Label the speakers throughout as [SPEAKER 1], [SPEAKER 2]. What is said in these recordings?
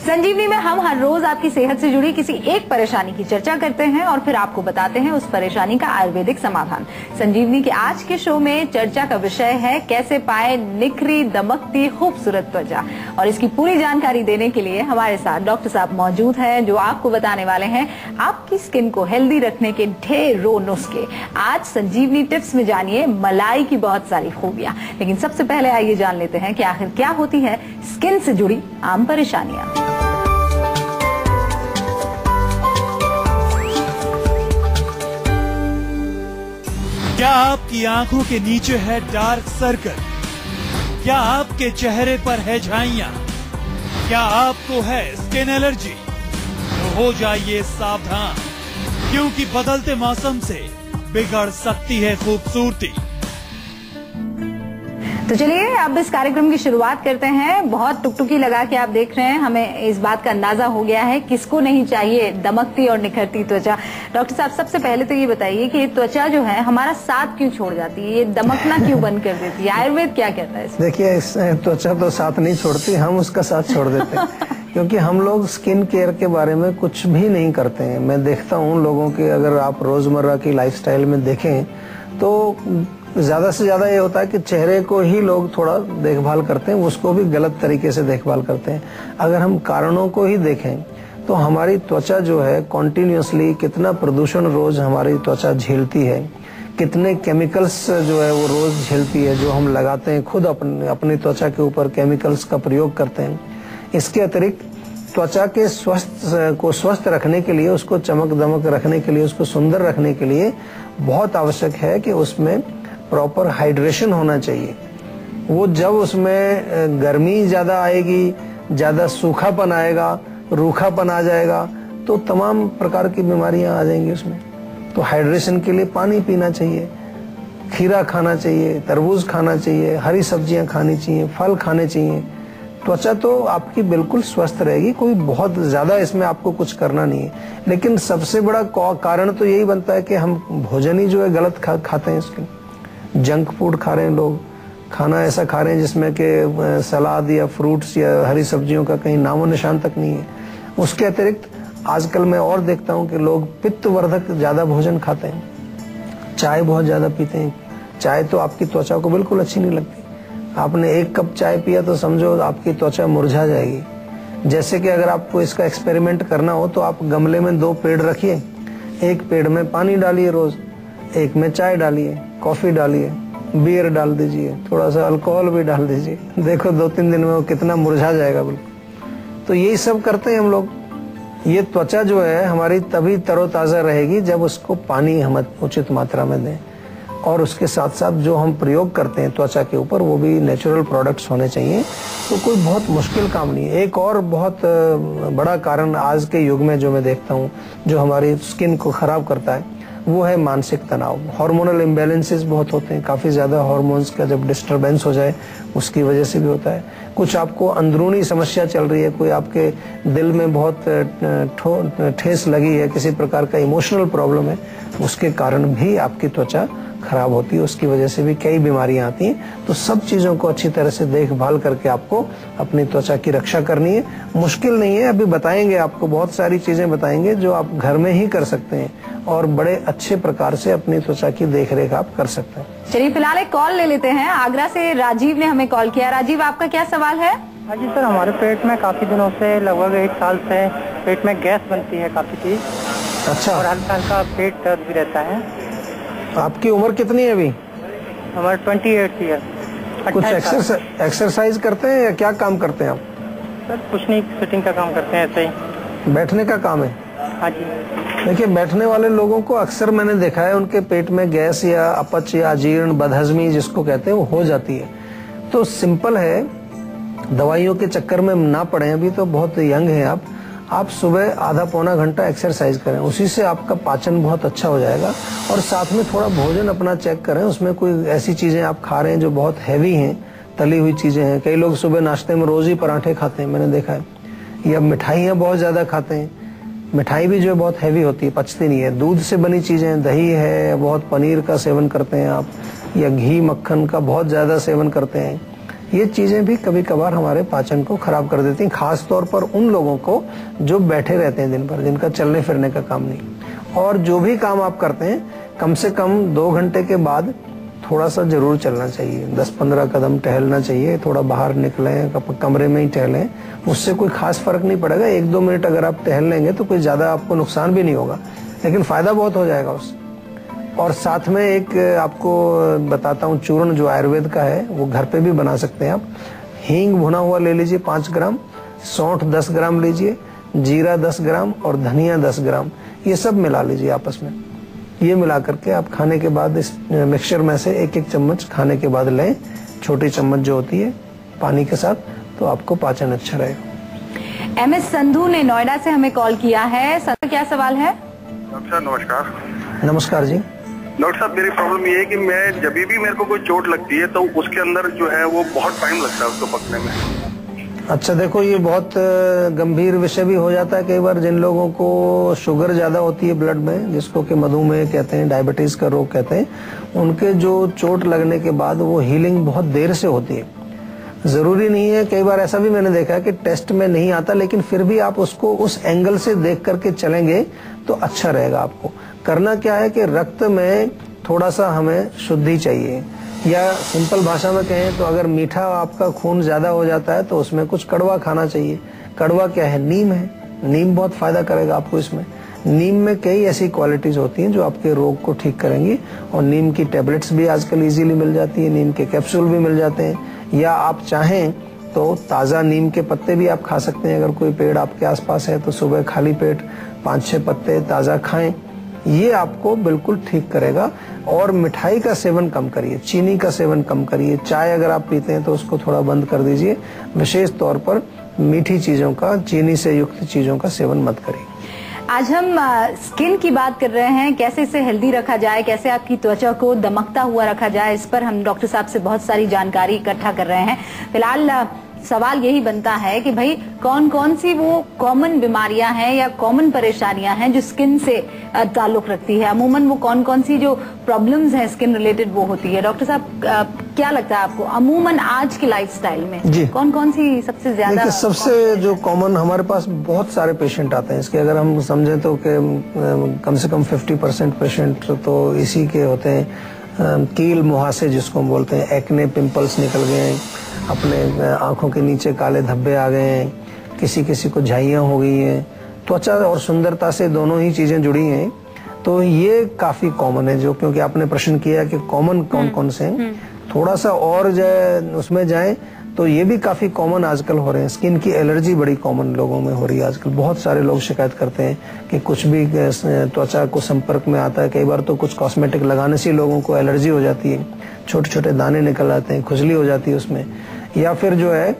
[SPEAKER 1] संजीवनी में हम हर रोज आपकी सेहत से जुड़ी किसी एक परेशानी की चर्चा करते हैं और फिर आपको बताते हैं उस परेशानी का आयुर्वेदिक समाधान। संजीवनी के आज के शो में चर्चा का विषय है कैसे पाए निखरी दमकती खूबसूरत त्वचा, और इसकी पूरी जानकारी देने के लिए हमारे साथ डॉक्टर साहब मौजूद हैं जो आपको बताने वाले हैं आपकी स्किन को हेल्दी रखने के ढेरों नुस्खे। आज संजीवनी टिप्स में जानिए मलाई की बहुत सारी खूबियां, लेकिन सबसे पहले आइए जान लेते हैं कि आखिर क्या होती है स्किन से जुड़ी आम परेशानियां।
[SPEAKER 2] क्या आपकी आंखों के नीचे है डार्क सर्कल? क्या आपके चेहरे पर है झाइयां? क्या आपको है स्किन एलर्जी? तो हो जाइए सावधान, क्योंकि बदलते मौसम से बिगड़ सकती है खूबसूरती।
[SPEAKER 1] तो चलिए अब इस कार्यक्रम की शुरुआत करते हैं। बहुत टुकटुकी लगा के आप देख रहे हैं, हमें इस बात का अंदाजा हो गया है किसको नहीं चाहिए दमकती और निखरती त्वचा। डॉक्टर साहब सबसे पहले तो ये बताइए कि ये त्वचा जो है हमारा साथ क्यों छोड़ जाती है, ये दमकना क्यों बंद कर देती है? आयुर्वेद क्या कहता है?
[SPEAKER 3] देखिए, त्वचा तो साथ नहीं छोड़ती, हम उसका साथ छोड़ देते हैं क्योंकि हम लोग स्किन केयर के बारे में कुछ भी नहीं करते हैं। मैं देखता हूँ लोगों के, अगर आप रोजमर्रा की लाइफस्टाइल में देखें तो ज्यादा से ज्यादा ये होता है कि चेहरे को ही लोग थोड़ा देखभाल करते हैं, उसको भी गलत तरीके से देखभाल करते हैं। अगर हम कारणों को ही देखें तो हमारी त्वचा जो है कॉन्टिन्यूसली कितना प्रदूषण रोज हमारी त्वचा झेलती है, कितने केमिकल्स जो है वो रोज झेलती है, जो हम लगाते हैं खुद अपनी त्वचा के ऊपर केमिकल्स का प्रयोग करते हैं। इसके अतिरिक्त त्वचा के स्वस्थ रखने के लिए, उसको चमक दमक रखने के लिए, उसको सुंदर रखने के लिए बहुत आवश्यक है कि उसमें प्रॉपर हाइड्रेशन होना चाहिए। वो जब उसमें गर्मी ज्यादा आएगी, ज्यादा सूखापन आएगा, रूखापन आ जाएगा तो तमाम प्रकार की बीमारियां आ जाएंगी उसमें। तो हाइड्रेशन के लिए पानी पीना चाहिए, खीरा खाना चाहिए, तरबूज खाना चाहिए, हरी सब्जियां खानी चाहिए, फल खाने चाहिए। त्वचा तो आपकी बिल्कुल स्वस्थ रहेगी, कोई बहुत ज्यादा इसमें आपको कुछ करना नहीं है। लेकिन सबसे बड़ा कारण तो यही बनता है कि हम भोजन ही जो है गलत खाते हैं। इसके जंक फूड खा रहे हैं लोग, खाना ऐसा खा रहे हैं जिसमें कि सलाद या फ्रूट्स या हरी सब्जियों का कहीं नामो निशान तक नहीं है। उसके अतिरिक्त आजकल मैं और देखता हूं कि लोग पित्तवर्धक ज्यादा भोजन खाते हैं, चाय बहुत ज्यादा पीते हैं। चाय तो आपकी त्वचा को बिल्कुल अच्छी नहीं लगती। आपने एक कप चाय पिया तो समझो आपकी त्वचा मुरझा जाएगी। जैसे कि अगर आपको इसका एक्सपेरिमेंट करना हो तो आप गमले में 2 पेड़ रखिए, एक पेड़ में पानी डालिए रोज, एक में चाय डालिए, कॉफी डालिए, बियर डाल दीजिए, थोड़ा सा अल्कोहल भी डाल दीजिए। देखो 2-3 दिन में वो कितना मुरझा जाएगा बिल्कुल। तो यही सब करते हैं हम लोग। ये त्वचा जो है हमारी तभी तरोताजा रहेगी जब उसको पानी हम उचित मात्रा में दें, और उसके साथ साथ जो हम प्रयोग करते हैं त्वचा के ऊपर वो भी नेचुरल प्रोडक्ट्स होने चाहिए। तो कोई बहुत मुश्किल काम नहीं है। एक और बहुत बड़ा कारण आज के युग में जो मैं देखता हूँ जो हमारी स्किन को खराब करता है वो है मानसिक तनाव। हार्मोनल इम्बैलेंसेस बहुत होते हैं, काफी ज्यादा हार्मोन्स का जब डिस्टरबेंस हो जाए उसकी वजह से भी होता है। कुछ आपको अंदरूनी समस्या चल रही है, कोई आपके दिल में बहुत ठेस लगी है, किसी प्रकार का इमोशनल प्रॉब्लम है, उसके कारण भी आपकी त्वचा खराब होती है, उसकी वजह से भी कई बीमारियां आती हैं। तो सब चीजों को अच्छी तरह से देखभाल करके आपको अपनी त्वचा की रक्षा करनी है। मुश्किल नहीं है, अभी बताएंगे आपको, बहुत सारी चीजें बताएंगे जो आप घर में ही कर सकते हैं और बड़े अच्छे प्रकार से अपनी त्वचा की देखरेख आप कर सकते हैं।
[SPEAKER 1] चलिए फिलहाल एक कॉल ले लेते हैं। आगरा से राजीव ने हमें कॉल किया। राजीव, आपका क्या सवाल है?
[SPEAKER 4] हाँ जी सर, हमारे पेट में काफी दिनों से, लगभग 1 साल से पेट में गैस बनती है काफी तेज।
[SPEAKER 3] अच्छा।
[SPEAKER 4] और हल्का हल्का पेट दर्द भी रहता है।
[SPEAKER 3] आपकी उम्र कितनी है अभी?
[SPEAKER 4] हमारे 28 ईयर।
[SPEAKER 3] कुछ एक्सरसाइज करते हैं या क्या काम करते हैं आप?
[SPEAKER 4] सर कुछ नहीं, फिटिंग का काम करते हैं, ऐसे ही।
[SPEAKER 3] बैठने का काम है?
[SPEAKER 4] हाँ जी।
[SPEAKER 3] देखिए, बैठने वाले लोगों को अक्सर मैंने देखा है उनके पेट में गैस या अपच या अजीर्ण, बदहजमी जिसको कहते हैं, वो हो जाती है। तो सिंपल है, दवाइयों के चक्कर में ना पड़े, अभी तो बहुत यंग हैं आप सुबह आधा पौना घंटा एक्सरसाइज करें, उसी से आपका पाचन बहुत अच्छा हो जाएगा। और साथ में थोड़ा भोजन अपना चेक करें, उसमें कोई ऐसी चीजें आप खा रहे हैं जो बहुत हैवी हैं, तली हुई चीजें हैं। कई लोग सुबह नाश्ते में रोज ही पराठे खाते हैं, मैंने देखा है, या मिठाइयाँ बहुत ज्यादा खाते हैं। मिठाई भी जो है बहुत हैवी होती है, पचती नहीं है। दूध से बनी चीजें, दही है, बहुत पनीर का सेवन करते हैं आप, या घी मक्खन का बहुत ज्यादा सेवन करते हैं, ये चीजें भी कभी कभार हमारे पाचन को खराब कर देती हैं, खास तौर पर उन लोगों को जो बैठे रहते हैं दिन भर, जिनका चलने फिरने का काम नहीं। और जो भी काम आप करते हैं कम से कम 2 घंटे के बाद थोड़ा सा जरूर चलना चाहिए, 10-15 कदम टहलना चाहिए, थोड़ा बाहर निकलें, कमरे में ही टहलें, उससे कोई खास फर्क नहीं पड़ेगा। 1-2 मिनट अगर आप टहल लेंगे तो कोई ज्यादा आपको नुकसान भी नहीं होगा, लेकिन फायदा बहुत हो जाएगा उससे। और साथ में एक आपको बताता हूँ चूर्ण जो आयुर्वेद का है, वो घर पे भी बना सकते हैं आप। हींग भुना हुआ ले लीजिए 5 ग्राम, सौंठ 10 ग्राम लीजिए, जीरा 10 ग्राम और धनिया 10 ग्राम, ये सब मिला लीजिए आपस में। ये मिला करके आप खाने के बाद इस मिक्सचर में से 1-1 चम्मच खाने के बाद लें, छोटी चम्मच जो होती है पानी के साथ, तो आपको पाचन अच्छा रहेगा।
[SPEAKER 1] MS संधू ने नोएडा से हमें कॉल किया है। सर क्या सवाल है?
[SPEAKER 5] डॉक्टर साहब नमस्कार।
[SPEAKER 3] नमस्कार जी।
[SPEAKER 5] डॉक्टर साहब मेरी प्रॉब्लम ये है कि मैं जब भी मेरे को कोई चोट लगती है तो उसके अंदर जो है वो बहुत टाइम लगता है उसको पकने में।
[SPEAKER 3] अच्छा देखो, ये बहुत गंभीर विषय भी हो जाता है कई बार। जिन लोगों को शुगर ज्यादा होती है ब्लड में, जिसको कि मधुमेह कहते हैं, डायबिटीज का रोग कहते हैं, उनके जो चोट लगने के बाद वो हीलिंग बहुत देर से होती है। जरूरी नहीं है, कई बार ऐसा भी मैंने देखा है कि टेस्ट में नहीं आता, लेकिन फिर भी आप उसको उस एंगल से देख करके चलेंगे तो अच्छा रहेगा। आपको करना क्या है कि रक्त में थोड़ा सा हमें शुद्धि चाहिए, या सिंपल भाषा में कहें तो अगर मीठा आपका खून ज्यादा हो जाता है तो उसमें कुछ कड़वा खाना चाहिए। कड़वा क्या है? नीम है। नीम बहुत फायदा करेगा आपको इसमें। नीम में कई ऐसी क्वालिटीज होती हैं जो आपके रोग को ठीक करेंगी, और नीम की टेबलेट्स भी आजकल इजीली मिल जाती है, नीम के कैप्सूल भी मिल जाते हैं, या आप चाहें तो ताजा नीम के पत्ते भी आप खा सकते हैं। अगर कोई पेड़ आपके आसपास है तो सुबह खाली पेट 5-6 पत्ते ताजा खाएं, ये आपको बिल्कुल ठीक करेगा। और मिठाई का सेवन कम करिए, चीनी का सेवन कम करिए। चाय अगर आप पीते हैं तो उसको थोड़ा बंद कर दीजिए। विशेष तौर पर मीठी चीजों का, चीनी से युक्त चीजों का सेवन मत करिए।
[SPEAKER 1] आज हम स्किन की बात कर रहे हैं, कैसे इसे हेल्दी रखा जाए, कैसे आपकी त्वचा को दमकता हुआ रखा जाए। इस पर हम डॉक्टर साहब से बहुत सारी जानकारी इकट्ठा कर रहे हैं। फिलहाल सवाल यही बनता है कि भाई कौन कौन सी वो कॉमन बीमारियां हैं या कॉमन परेशानियां हैं जो स्किन से ताल्लुक रखती है। अमूमन वो कौन कौन सी जो प्रॉब्लम्स हैं स्किन रिलेटेड वो होती है। डॉक्टर साहब क्या लगता है आपको, अमूमन आज के लाइफस्टाइल में कौन कौन सी सबसे ज्यादा?
[SPEAKER 3] सबसे जो कॉमन, हमारे पास बहुत सारे पेशेंट आते हैं इसके, अगर हम समझे तो कम से कम 50% पेशेंट तो इसी के होते हैं। कील मुहासे जिसको हम बोलते हैं, एक्ने, पिंपल्स निकल गए, अपने आंखों के नीचे काले धब्बे आ गए हैं, किसी किसी को झाइयां हो गई हैं। त्वचा और सुंदरता से दोनों ही चीजें जुड़ी हैं, तो ये काफी कॉमन है। जो क्योंकि आपने प्रश्न किया कि कॉमन कौन कौन से हैं, थोड़ा सा और उसमें जाएं तो ये भी काफी कॉमन आजकल हो रहे हैं। स्किन की एलर्जी बड़ी कॉमन लोगों में हो रही है आजकल। बहुत सारे लोग शिकायत करते हैं कि कुछ भी त्वचा को संपर्क में आता है, कई बार तो कुछ कॉस्मेटिक लगाने से लोगों को एलर्जी हो जाती है, छोटे छोटे दाने निकल आते हैं, खुजली हो जाती है उसमें। या फिर जो है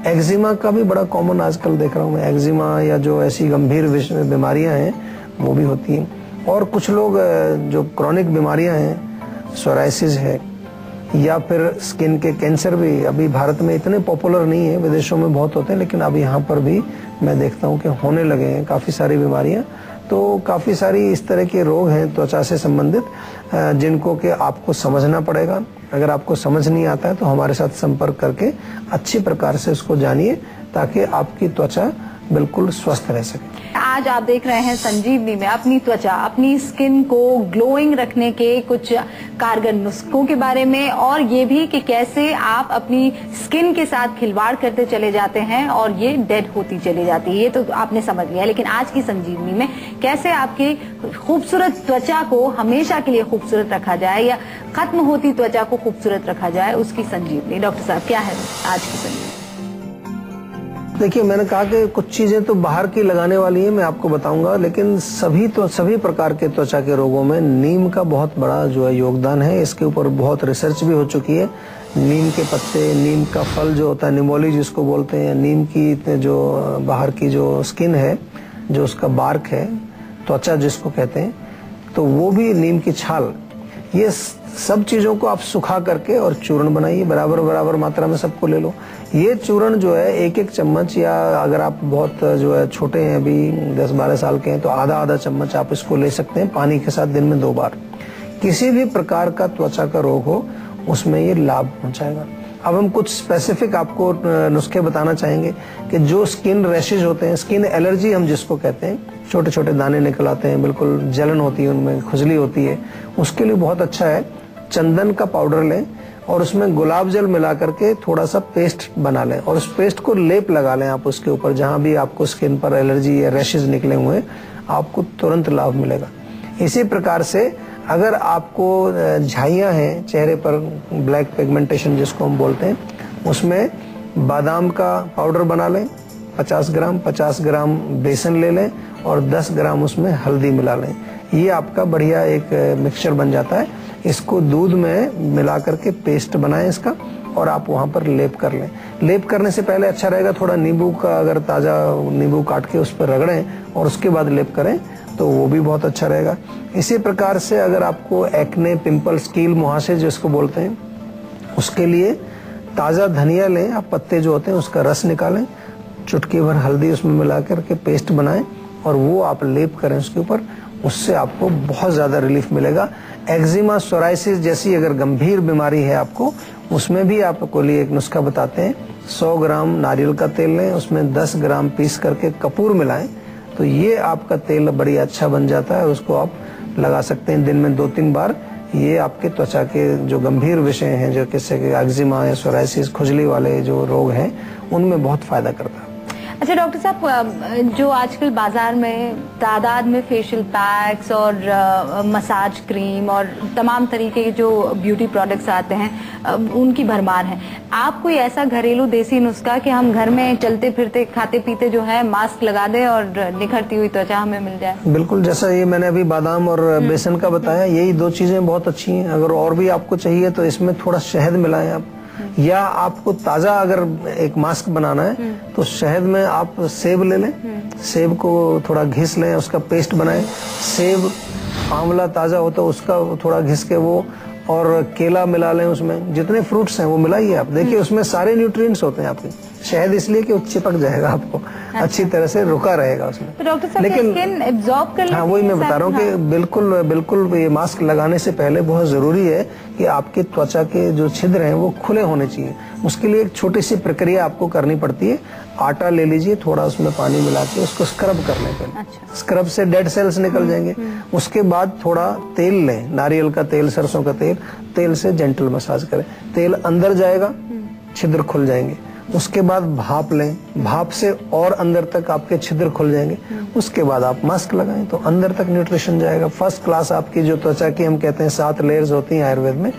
[SPEAKER 3] एक्जिमा का भी बड़ा कॉमन आजकल देख रहा हूँ मैं, एक्जिमा या जो ऐसी गंभीर बीमारियां हैं वो भी होती हैं। और कुछ लोग जो क्रॉनिक बीमारियां हैं, सोराइसिस है, या फिर स्किन के कैंसर भी अभी भारत में इतने पॉपुलर नहीं है, विदेशों में बहुत होते हैं, लेकिन अब यहाँ पर भी मैं देखता हूँ कि होने लगे हैं काफी सारी बीमारियां। तो काफी सारी इस तरह के रोग हैं त्वचा से संबंधित, जिनको कि आपको समझना पड़ेगा। अगर आपको समझ नहीं आता है तो हमारे साथ संपर्क करके अच्छी प्रकार से उसको जानिए, ताकि आपकी त्वचा बिल्कुल स्वस्थ रह सके।
[SPEAKER 1] आज आप देख रहे हैं संजीवनी में अपनी त्वचा, अपनी स्किन को ग्लोइंग रखने के कुछ कारगर नुस्खों के बारे में, और ये भी कि कैसे आप अपनी स्किन के साथ खिलवाड़ करते चले जाते हैं और ये डेड होती चली जाती है। ये तो आपने समझ लिया, लेकिन आज की संजीवनी में कैसे आपकी खूबसूरत त्वचा को हमेशा के लिए खूबसूरत रखा जाए या खत्म होती त्वचा को खूबसूरत रखा जाए, उसकी संजीवनी। डॉक्टर साहब क्या है आज की संजीवनी?
[SPEAKER 3] देखिए, मैंने कहा कि कुछ चीजें तो बाहर की लगाने वाली है, मैं आपको बताऊंगा, लेकिन सभी प्रकार के त्वचा के रोगों में नीम का बहुत बड़ा जो है योगदान है। इसके ऊपर बहुत रिसर्च भी हो चुकी है। नीम के पत्ते, नीम का फल जो होता है निमोली जिसको बोलते हैं, नीम की जो बाहर की जो स्किन है, जो उसका बार्क है, त्वचा जिसको कहते हैं, तो वो भी नीम की छाल, ये सब चीजों को आप सुखा करके और चूर्ण बनाइए, बराबर मात्रा में सबको ले लो। ये चूर्ण जो है 1-1 चम्मच, या अगर आप बहुत जो है छोटे हैं अभी 10-12 साल के हैं तो आधा चम्मच आप इसको ले सकते हैं पानी के साथ दिन में 2 बार। किसी भी प्रकार का त्वचा का रोग हो उसमें ये लाभ पहुंचाएगा। अब हम कुछ स्पेसिफिक आपको नुस्खे बताना चाहेंगे कि जो स्किन रैशेज होते हैं, स्किन एलर्जी हम जिसको कहते हैं, छोटे छोटे दाने निकल आते हैं, बिल्कुल जलन होती है, उनमें खुजली होती है, उसके लिए बहुत अच्छा है चंदन का पाउडर लें और उसमें गुलाब जल मिला करके थोड़ा सा पेस्ट बना लें और उस पेस्ट को लेप लगा लें आप उसके ऊपर, जहां भी आपको स्किन पर एलर्जी या रैशेज निकले हुए आपको तुरंत लाभ मिलेगा। इसी प्रकार से अगर आपको झाइयां हैं चेहरे पर, ब्लैक पिगमेंटेशन जिसको हम बोलते हैं, उसमें बादाम का पाउडर बना लें 50 ग्राम बेसन ले लें और 10 ग्राम उसमें हल्दी मिला लें। ये आपका बढ़िया एक मिक्सचर बन जाता है। इसको दूध में मिला करके पेस्ट बनाएं इसका और आप वहां पर लेप कर लें। लेप करने से पहले अच्छा रहेगा थोड़ा नींबू का, अगर ताजा नींबू काट के उस पर रगड़ें और उसके बाद लेप करें तो वो भी बहुत अच्छा रहेगा। इसी प्रकार से अगर आपको एक्ने, पिंपल्स, कील मुहासे जिसको बोलते हैं, उसके लिए ताजा धनिया लें आप, पत्ते जो होते हैं उसका रस निकालें, चुटकी भर हल्दी उसमें मिला करके पेस्ट बनाएं और वो आप लेप करें उसके ऊपर, उससे आपको बहुत ज्यादा रिलीफ मिलेगा। एक्जिमा, सोराइसिस जैसी अगर गंभीर बीमारी है आपको, उसमें भी आपको लिए एक नुस्खा बताते हैं। 100 ग्राम नारियल का तेल लें, उसमें 10 ग्राम पीस करके कपूर मिलाएं तो ये आपका तेल बड़ी अच्छा बन जाता है। उसको आप लगा सकते हैं दिन में 2-3 बार। ये आपके त्वचा के जो गंभीर विषय हैं, जो किसी के एक्जिमा या सोराइसिस, खुजली वाले जो रोग हैं, उनमें बहुत फायदा करता है।
[SPEAKER 1] अच्छा डॉक्टर साहब, जो आजकल बाजार में तादाद में फेशियल पैक्स और मसाज क्रीम और तमाम तरीके के जो ब्यूटी प्रोडक्ट्स आते हैं, उनकी भरमार है। आप कोई ऐसा घरेलू देसी नुस्खा कि हम घर में चलते फिरते खाते पीते जो है मास्क लगा दें और निखरती हुई त्वचा हमें मिल जाए?
[SPEAKER 3] बिल्कुल, जैसा ये मैंने अभी बादाम और बेसन का बताया, यही 2 चीजें बहुत अच्छी हैं। अगर और भी आपको चाहिए तो इसमें थोड़ा शहद मिलाएं आप, या आपको ताजा अगर एक मास्क बनाना है तो शहद में आप सेब ले लें, सेब को थोड़ा घिस लें, उसका पेस्ट बनाएं। सेब, आंवला ताजा होता है उसका थोड़ा घिस के वो, और केला मिला लें उसमें, जितने फ्रूट्स हैं वो मिलाइए आप, देखिए उसमें सारे न्यूट्रिएंट्स होते हैं आपके। शहद इसलिए कि वो चिपक जाएगा आपको, अच्छी तरह से रुका रहेगा उसमें।
[SPEAKER 1] तो डॉक्टर साहब,
[SPEAKER 3] लेकिन
[SPEAKER 1] स्किन एब्जॉर्ब कर लेती है?
[SPEAKER 3] हाँ, वही मैं बता रहा हूँ कि बिल्कुल ये मास्क लगाने से पहले बहुत जरूरी है कि आपके त्वचा के जो छिद्र हैं वो खुले होने चाहिए। उसके लिए एक छोटी सी प्रक्रिया आपको करनी पड़ती है। आटा ले लीजिए, थोड़ा उसमें पानी मिला के उसको स्क्रब कर लें पहले।
[SPEAKER 1] अच्छा।
[SPEAKER 3] स्क्रब से डेड सेल्स निकल जाएंगे। उसके बाद थोड़ा तेल लें, नारियल का तेल, सरसों का तेल से जेंटल मसाज करें। तेल अंदर जाएगा, छिद्र खुल जाएंगे। उसके बाद भाप लें, भाप से और अंदर तक आपके छिद्र खुल जाएंगे। उसके बाद आप मास्क लगाएं तो अंदर तक न्यूट्रिशन जाएगा। फर्स्ट क्लास आपकी जो त्वचा की हम कहते हैं 7 लेयर्स होती हैं आयुर्वेद में,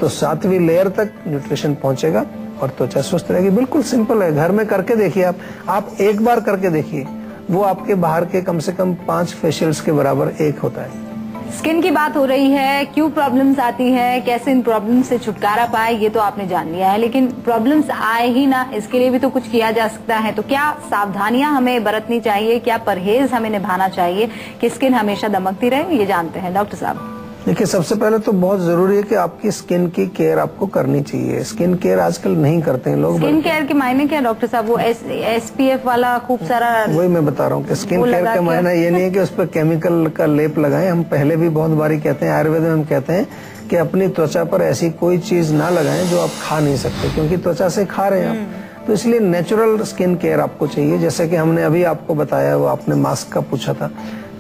[SPEAKER 3] तो 7वीं लेयर तक न्यूट्रिशन पहुंचेगा और त्वचा स्वस्थ रहेगी। बिल्कुल सिंपल है, घर में करके देखिए आप एक बार करके देखिए, वो आपके बाहर के कम से कम 5 फेशियल्स के बराबर एक होता है।
[SPEAKER 1] स्किन की बात हो रही है, क्यों प्रॉब्लम्स आती है, कैसे इन प्रॉब्लम्स से छुटकारा पाए, ये तो आपने जान लिया है, लेकिन प्रॉब्लम्स आए ही ना, इसके लिए भी तो कुछ किया जा सकता है। तो क्या सावधानियां हमें बरतनी चाहिए, क्या परहेज हमें निभाना चाहिए कि स्किन हमेशा दमकती रहे, ये जानते हैं डॉक्टर साहब।
[SPEAKER 3] देखिए, सबसे पहले तो बहुत जरूरी है कि आपकी स्किन की केयर आपको करनी चाहिए। स्किन केयर आजकल नहीं करते हैं लोग।
[SPEAKER 1] स्किन केयर के मायने क्या डॉक्टर साहब? वो SPF वाला खूब सारा,
[SPEAKER 3] वही मैं बता रहा हूँ कि स्किन केयर का मायना ये नहीं है कि उस पर केमिकल का लेप लगाएं। हम पहले भी बहुत बारी कहते हैं, आयुर्वेद में हम कहते हैं कि अपनी त्वचा पर ऐसी कोई चीज ना लगाएं जो आप खा नहीं सकते, क्योंकि त्वचा से खा रहे हैं आप। तो इसलिए नेचुरल स्किन केयर आपको चाहिए। जैसे कि हमने अभी आपको बताया, वो आपने मास्क का पूछा था,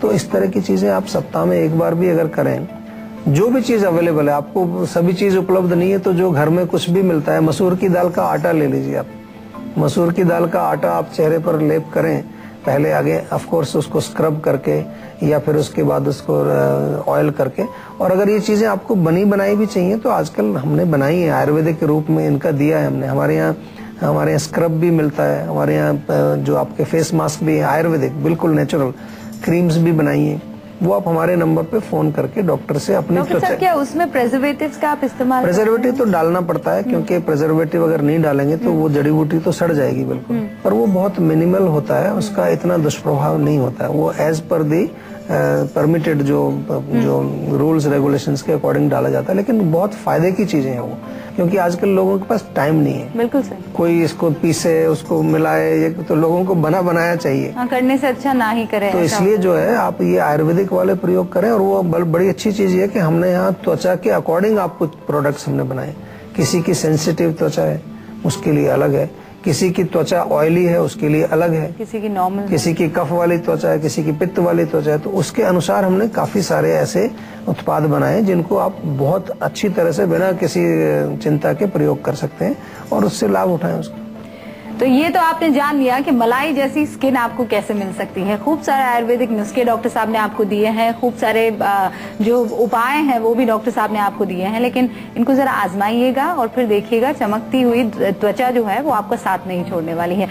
[SPEAKER 3] तो इस तरह की चीजें आप सप्ताह में एक बार भी अगर करें, जो भी चीज अवेलेबल है, आपको सभी चीज उपलब्ध नहीं है तो जो घर में कुछ भी मिलता है, मसूर की दाल का आटा ले लीजिए आप। मसूर की दाल का आटा आप चेहरे पर लेप करें पहले, आगे ऑफ कोर्स उसको स्क्रब करके या फिर उसके बाद उसको ऑयल करके। और अगर ये चीजें आपको बनी बनाई भी चाहिए तो आजकल हमने बनाई है, आयुर्वेदिक के रूप में इनका दिया है हमने। हमारे यहाँ स्क्रब भी मिलता है, हमारे यहाँ जो आपके फेस मास्क भी है आयुर्वेदिक, बिल्कुल नेचुरल, क्रीम्स भी बनाई है। वो आप हमारे नंबर पे फोन करके डॉक्टर से अपनी
[SPEAKER 1] त्वचा। क्या उसमें प्रिजर्वेटिव्स का आप इस्तेमाल?
[SPEAKER 3] प्रिजर्वेटिव तो डालना पड़ता है, क्योंकि प्रिजर्वेटिव अगर नहीं डालेंगे तो वो जड़ी बूटी तो सड़ जाएगी बिल्कुल, पर वो बहुत मिनिमल होता है, उसका इतना दुष्प्रभाव नहीं होता है। वो एज पर दी परमिटेड जो रूल्स रेगुलेशंस के अकॉर्डिंग डाला जाता है, लेकिन बहुत फायदे की चीजें हैं वो, क्योंकि आजकल लोगों के पास टाइम नहीं है।
[SPEAKER 1] बिल्कुल सही।
[SPEAKER 3] कोई इसको पीसे, उसको मिलाए, ये तो लोगों को बना बनाया चाहिए।
[SPEAKER 1] हाँ, करने से अच्छा ना ही करें।
[SPEAKER 3] तो इसलिए जो है आप ये आयुर्वेदिक वाले प्रयोग करें। और वो बड़ी अच्छी चीज है कि हमने यहाँ त्वचा के अकॉर्डिंग आप कुछ प्रोडक्ट्स हमने बनाए, किसी की सेंसिटिव त्वचा है उसके लिए अलग है, किसी की त्वचा ऑयली है उसके लिए अलग है,
[SPEAKER 1] किसी की नॉर्मल,
[SPEAKER 3] किसी की कफ वाली त्वचा है, किसी की पित्त वाली त्वचा है। तो उसके अनुसार हमने काफी सारे ऐसे उत्पाद बनाए जिनको आप बहुत अच्छी तरह से बिना किसी चिंता के प्रयोग कर सकते हैं और उससे लाभ उठाएं उसका।
[SPEAKER 1] तो ये तो आपने जान लिया कि मलाई जैसी स्किन आपको कैसे मिल सकती है। खूब सारे आयुर्वेदिक नुस्खे डॉक्टर साहब ने आपको दिए हैं, खूब सारे जो उपाय हैं वो भी डॉक्टर साहब ने आपको दिए हैं, लेकिन इनको जरा आजमाइएगा और फिर देखिएगा चमकती हुई त्वचा जो है वो आपका साथ नहीं छोड़ने वाली है।